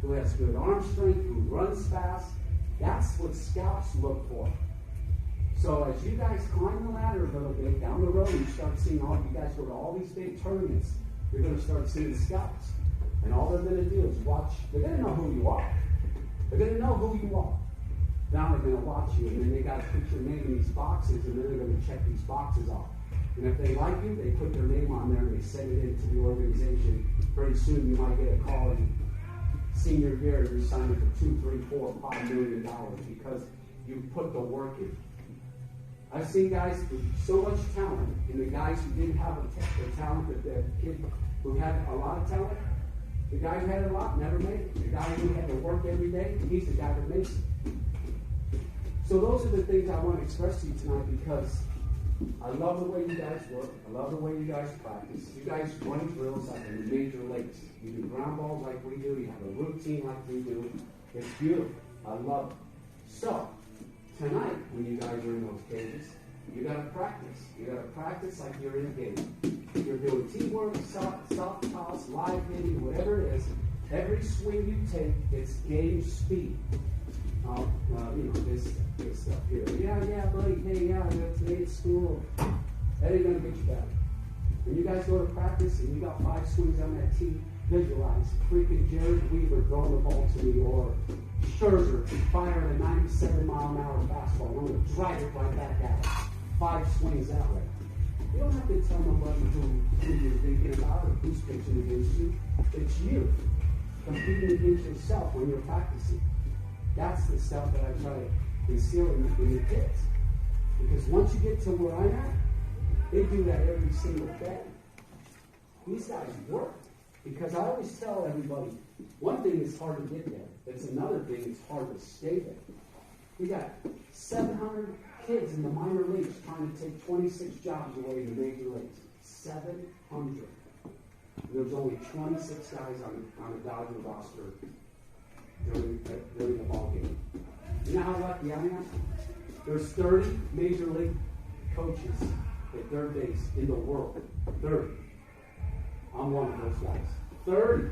who has good arm strength, who runs fast. That's what scouts look for. So as you guys climb the ladder a little bit down the road, you start seeing you guys go to all these big tournaments, you're going to start seeing scouts. And all they're going to do is watch. They're going to know who you are. They're going to know who you are. Now they're going to watch you, and then they got to put your name in these boxes, and then they're going to check these boxes off. And if they like you, they put their name on there, and they send it into the organization. Pretty soon you might get a call in senior year, you're signing for $2, $3, $4, $5 million because you put the work in. I've seen guys with so much talent, and the guys who didn't have the talent, the kid who had a lot of talent, the guy who had a lot never made it. The guy who had to work every day, he's the guy that makes it. So those are the things I want to express to you tonight because I love the way you guys work. I love the way you guys practice. You guys run drills like in the major leagues. You do ground balls like we do. You have a routine like we do. It's beautiful. I love it. So, tonight, when you guys are in those cages, you got to practice. You got to practice like you're in a game. You're doing teamwork, soft toss, live hitting, whatever it is. Every swing you take, it's game speed. This stuff here. Yeah, buddy. Hey, yeah, today at school. That ain't going to get you better. When you guys go to practice and you got 5 swings on that tee, visualize freaking Jared Weaver throwing the ball to me or Scherzer firing a 97-mile-an-hour fastball. I'm going to drive it right back at it. 5 swings that way. You don't have to tell nobody who you're thinking about or who's pitching against you. It's you competing against yourself when you're practicing. That's the stuff that I try to instill in your kids. Because once you get to where I'm at, they do that every single day. These guys work. Because I always tell everybody, one thing is hard to get there. It's another thing, it's hard to stay there. We got 700 kids in the minor leagues trying to take 26 jobs away in the major leagues. 700. There's only 26 guys on a Dodger roster during the ball game. You know how lucky I am? There's 30 major league coaches at third base in the world. 30. I'm one of those guys. 30.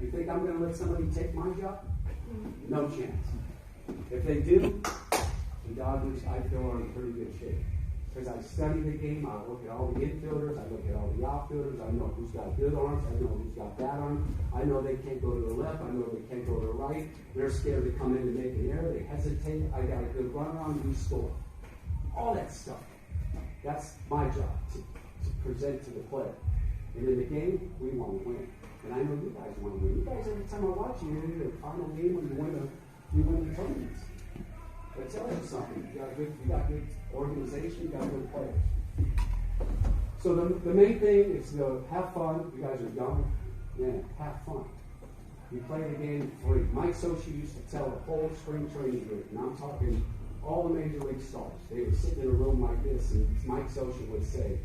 You think I'm going to let somebody take my job? No chance. If they do, the Dodgers, I feel, are in pretty good shape. Because I study the game, I look at all the infielders, I look at all the outfielders, I know who's got good arms, I know who's got bad arms, I know they can't go to the left, I know they can't go to the right, they're scared to come in and make an error, they hesitate, I got a good runner on, we score. All that stuff. That's my job, to present to the player. And in the game, we want to win. And I know you guys want to win. You guys, every time I watch you, you're in the final game when you win the tournaments. But I tell you something, you got good organization, you got good players. So the main thing is to have fun. You guys are young, man, have fun. You play the game free. Mike Sochi used to tell the whole spring training group, and I'm talking all the major league stars. They would sit in a room like this, and Mike Sochi would say,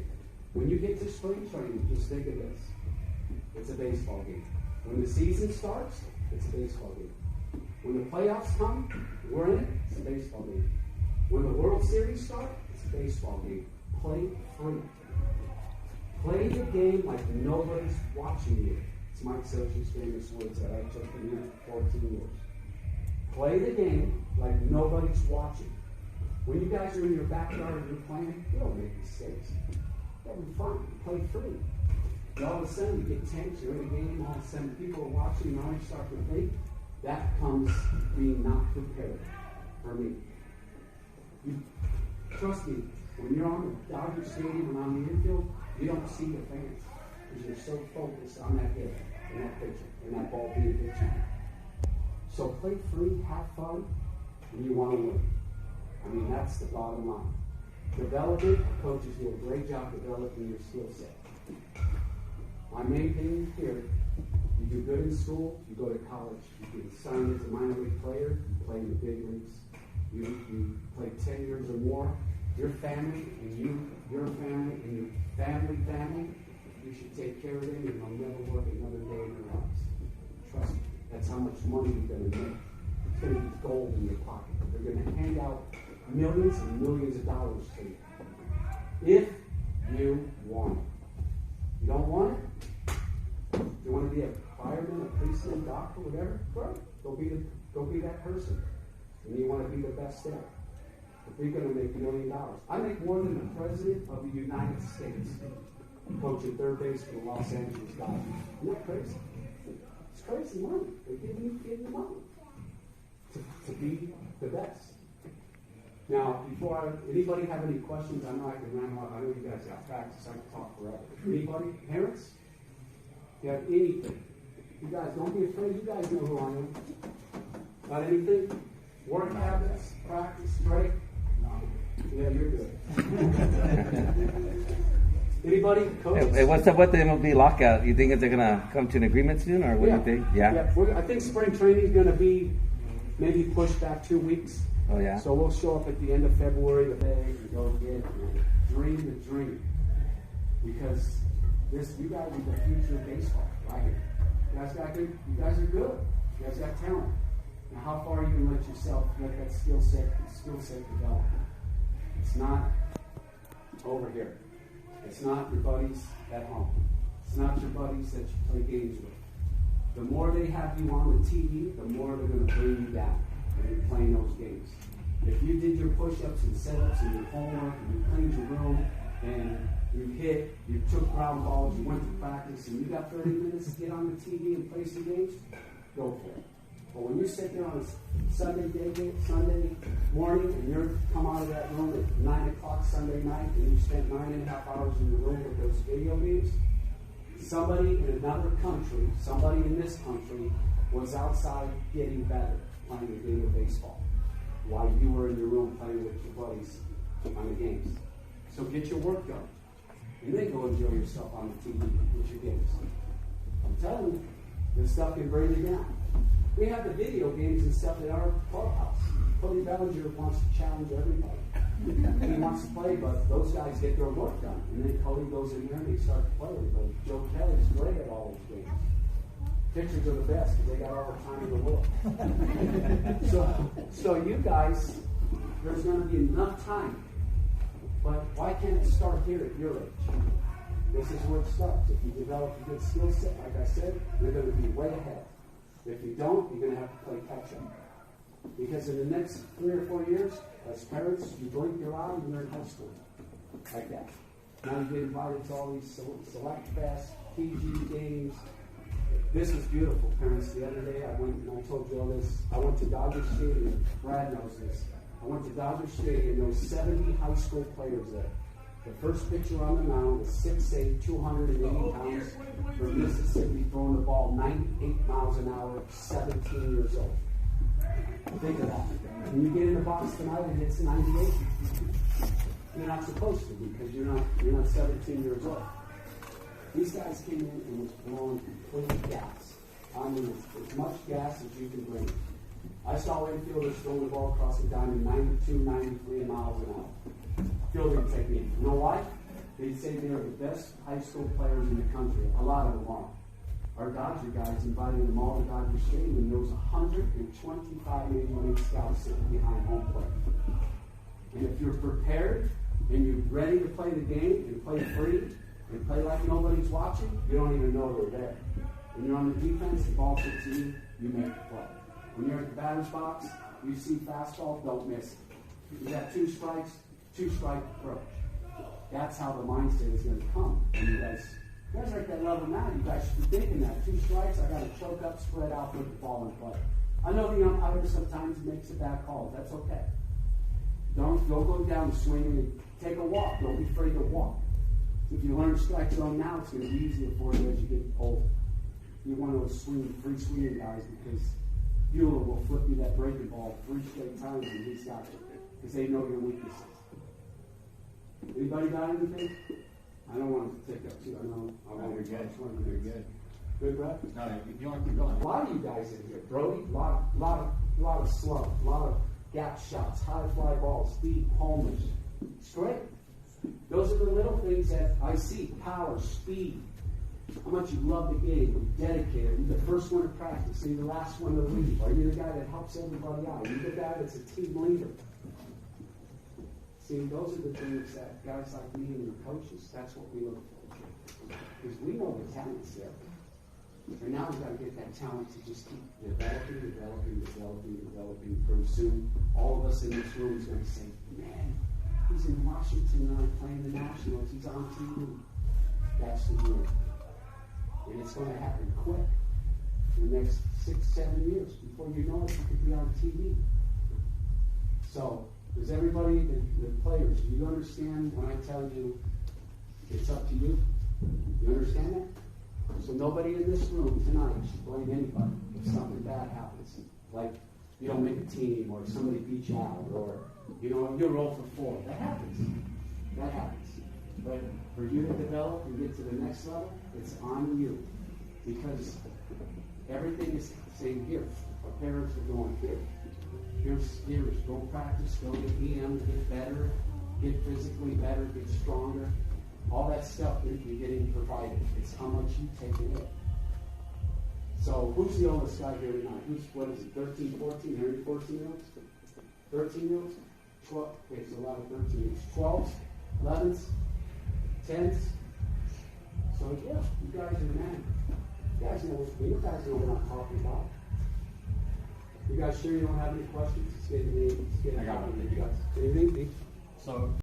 when you get to spring training, just think of this. It's a baseball game. When the season starts, it's a baseball game. When the playoffs come, we're in it, it's a baseball game. When the World Series starts, it's a baseball game. Play free. Play the game like nobody's watching you. It's Mike Sochi's famous words that I took from him for 14 years. Play the game like nobody's watching. When you guys are in your backyard and you're playing, you don't make mistakes. You're having fun. You play free. And all of a sudden, you get tense, you're in a game, all of a sudden people are watching, and you start to think. That comes being not prepared for me. Trust me, when you're on the Dodger Stadium and on the infield, you don't see the fans because you're so focused on that hit and that pitcher and that ball being hit to you. So play free, have fun, and you want to win. I mean, that's the bottom line. Development, coaches do a great job developing your skill set. My main thing here, you do good in school, you go to college, you get signed as a minor league player, you play in the big leagues, you play 10 years or more, your family and your family and your family, you should take care of them and they'll never work another day in their lives. Trust me, that's how much money you're going to make. It's going to be gold in your pocket. They're going to hand out millions and millions of dollars to you. If you want it. You don't want it? You want to be a fireman, a police policeman, doctor, whatever, great. Go be that person. And you want to be the best there. If you're going to make $1 million. I make more than the President of the United States coaching third base for the Los Angeles Dodgers. Isn't that crazy? It's crazy money. They give you money to be the best. Now, anybody have any questions? I know I can ramble on. I know you guys got practice. I can talk forever. Anybody? Parents? If you have anything? You guys, don't be afraid. You guys know who I am. Got anything? Work habits? Practice? Break? No. Yeah, you're good. Anybody? Coaches? Hey, what's up with the MLB lockout? You think they're going to come to an agreement soon, or what do you think? Yeah. I think spring training is going to be maybe pushed back 2 weeks. Oh, yeah? So we'll show up at the end of February to beg and go get and dream the dream. Because you guys are the future of baseball right here. You guys are good. You guys got talent. Now, how far are you going to let that skill set develop? It's not over here. It's not your buddies at home. It's not your buddies that you play games with. The more they have you on the TV, the more they're going to bring you down when you're playing those games. If you did your push-ups and set-ups and your homework and you cleaned your room and you took ground balls, you went to practice, and you got 30 minutes to get on the TV and play some games, go for it. But when you sit there on a Sunday morning and you come out of that room at 9 o'clock Sunday night and you spent 9.5 hours in the room with those video games, somebody in another country, somebody in this country was outside getting better playing a game of baseball while you were in your room playing with your buddies on the games. So get your work done. And then go enjoy yourself on the TV with your games. I'm telling you, this stuff can bring you down. We have the video games and stuff at our clubhouse. Cody Bellinger wants to challenge everybody. He wants to play, but those guys get their work done. And then Cody goes in there and they start to play. But Joe Kelly's great at all those games. Pitchers are the best because they got all the time in the world. So you guys, there's going to be enough time. But why can't it start here at your age? This is where it starts. If you develop a good skill set, like I said, you're going to be way ahead. If you don't, you're going to have to play catch-up. Because in the next 3 or 4 years, as parents, you blink your eye and you're in high school. Like that. Now you get invited to all these Select Fest, PG games. This is beautiful, parents. The other day, I went and I told Joe this. I went to Dodger Stadium. Brad knows this. I went to Dodger Stadium. There were 70 high school players there. The first pitcher on the mound was 6'8", 280 pounds from Mississippi, throwing the ball 98 miles an hour, 17 years old. Think of that. When you get in the box tonight and it's 98, you're not supposed to be because you're not 17 years old. These guys came in and was blowing complete gas. I mean, as much gas as you can bring. I saw infielders throwing the ball across the diamond 92, 93 miles an hour. Fielding technique. You know why? They say they are the best high school players in the country. A lot of them are. Our Dodger guys invited them all to Dodger Stadium, and there was 125 Major League scouts sitting behind home plate. And if you're prepared and you're ready to play the game and play free and play like nobody's watching, you don't even know they're there. When you're on the defense, the ball hits you, you make the play. When you're at the batter's box, you see fastball, don't miss it. You got 2 strikes, 2-strike approach. That's how the mindset is going to come. And you guys are at that level now. You guys should be thinking that. 2 strikes, I got to choke up, spread out, put the ball in play. I know the umpire sometimes makes a bad call. That's okay. Don't go down swinging and take a walk. Don't be afraid to walk. If you learn strike zone now, it's going to be easier for you as you get older. You're one of those free swinging guys because Bueller will flip you that breaking ball 3 straight times and he's got you because they know your weaknesses. Anybody got anything? I don't want to take up too. I know. You're good. You're good. Good, Brett? No, if you want to keep going. A lot of you guys in here, Brody. A lot of slump, a lot of gap shots, high fly balls, deep homers. It's great. Those are the little things that I see. Power, speed. How much you love the game. You're dedicated. You're the first one to practice. You're the last one to leave. Are you the guy that helps everybody out? You're the guy that's a team leader. See, those are the things that guys like me and your coaches, that's what we look for. Because we know the talent's there. And now we've got to get that talent to just keep developing. Pretty soon, all of us in this room is going to say, man, he's in Washington tonight playing the Nationals. He's on TV. That's the dream. And it's going to happen quick. In the next 6-7 years, before you know it, you could be on TV. So, does everybody, the players, do you understand when I tell you it's up to you? You understand that? So nobody in this room tonight should blame anybody if something bad happens. Like you don't make a team, or somebody beats you out, or you're 0 for 4. That happens. That happens. But for you to develop and get to the next level, it's on you. Because everything is saying here. Our parents are going here. Here's go practice, go get EM, get better, get physically better, get stronger. All that stuff that you're getting provided. It's how much you take it in. So who's the oldest guy here tonight? What is it, 13, 14, Harry, 14-year-olds? 13-year-olds? 12, okay, so a lot of 13-year-olds. 12s, 11s, 10s. So yeah, you guys are men. You guys know what I'm talking about. You guys sure you don't have any questions? I got one. You guys. Anything? So